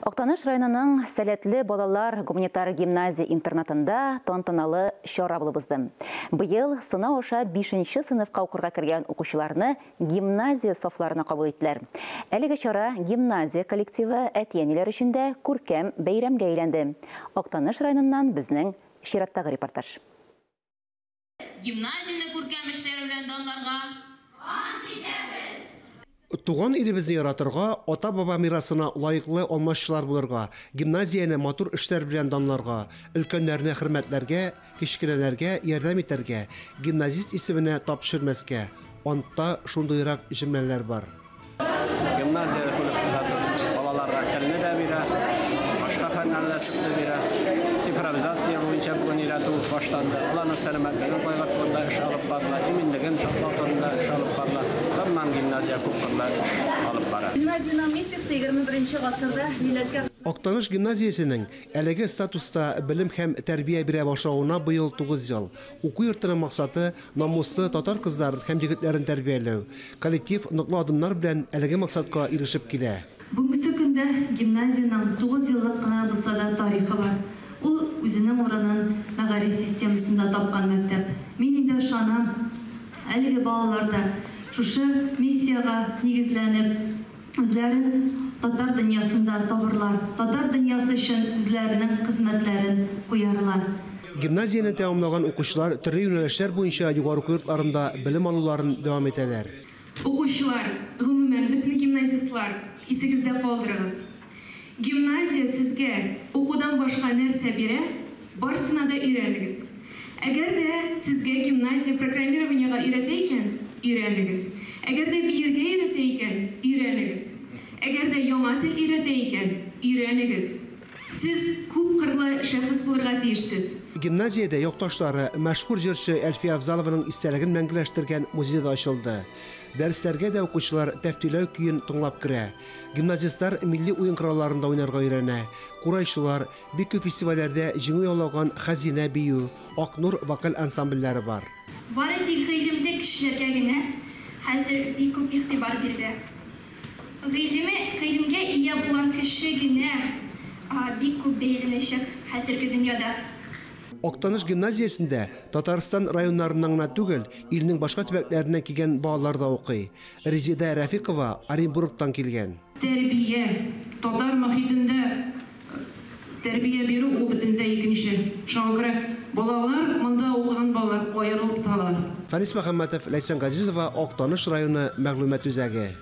Октаныш районының сәләтле балалар гуманитар гимназия интернатында тантаналы чара булыбызды. Быел сынау аша 5-нче сыйныфка укырга кергән укучыларны гимназия сафларына кабул иттеләр. Әлеге чара гимназия коллективы әтиәниләр өчен дә күркәм бәйрәмгә әйләнде. Октаныш районыннан безнең чираттагы репортаж. Гимназияны күркәм эшләре белән данларга ант итәбез. Туган илебезне яратырга, ата-баба мирасына лайыклы алмашчылар булырга, гимназияны матур эшләр белән данларга, өлкәннәрне хөрмәтләргә, кичкенәләргә ярдәм итәргә, гимназист исеменә тапшырмаскә. Антта шундыйрак җөмләләр бар. Гимназия балаларга телне дә бирә, башка фәннәрне дә бирә. Цифровизация буенча бүген өйрәтү башланды. Аларны сәламәтлеген кайгырт фонда эш алып баралар, иминлеген саклау фондында эш алып баралар. Тәмам гимназия күпкырлар алып бара. Гимназияның миссиясе 21 гасырда милләткә Октаныш гимназиясенең әлеге статуста белем һәм тәрбия бирә башлауына быел 9 ел. Уку йортының максаты намуслы татар кызлар һәм егетләрен тәрбияләү. Коллектив ныклы адымнар белән әлеге максатка ирешеп килә. Бүгенге көндә гимназияның 9 еллык кына булса да тарихы бар. Ул үзенең урынын мәгариф системасында тапкан мәктәп. Мин инде ышанам, әлеге балаларда шушы миссияга нигезләнеп үзләрен татар дөньясында табырлар. Татар дөньясы өчен үзләренең хезмәтләрен куярлар. Гимназияны тәмамлаган укучылар төрле юнәлешләр буенча югары йортларында белем алуларын дәвам итәләр. Укучылар, гомумән бөтен гимназистлар, исегездә калдырыгыз. Гимназия сезгә укудан башка нәрсә бирә, барсына да өйрәнегез. Әгәр дә сезгә гимназия программированиегә өйрәтә икән, өйрәнегез. Әгәр дә биергә өйрәтә икән, өйрәнегез. Әгәр дә яңа тел өйрәтә икән, өйрәнегез. Сез күп кырлы шәхес булырга тиешсез. Гимназиядә якташлары мәшһүр җырчы Әлфия Афзалованың истәлеген мәңгеләштергән музей да ачылды. Дәресләргә дә укучылар тәфтиләү көен тыңлап керә. Гимназистлар милли уен коралларында уйнарга өйрәнә. Курайчылар бик күп фестивальләрдә җиңү яулаган Хәзинә бию, Акнур вокаль ансамбльләре бар. Бары тик гыйлемле кешеләргә генә хәзер бик күп игътибар бирелә. Гыйлемгә ия булган кеше генә бик күп бәяләнәчәк хәзерге дөньяда. Октаныш гимназиясендә Татарстан районнарының гына түгел, илнең башка төбәкләреннән килгән балалар да укый. Резида Рәфикова Оренбургтан килгән. Тәрбия, татар мөхитендә тәрбия бирү ул бөтенләй икенче. Шуңа балалар, монда укыган балалар аерылып торалар. Фарис Мөхәммәтов, Ләйсән Газизова, Октаныш районы мәгълүмат үзәге.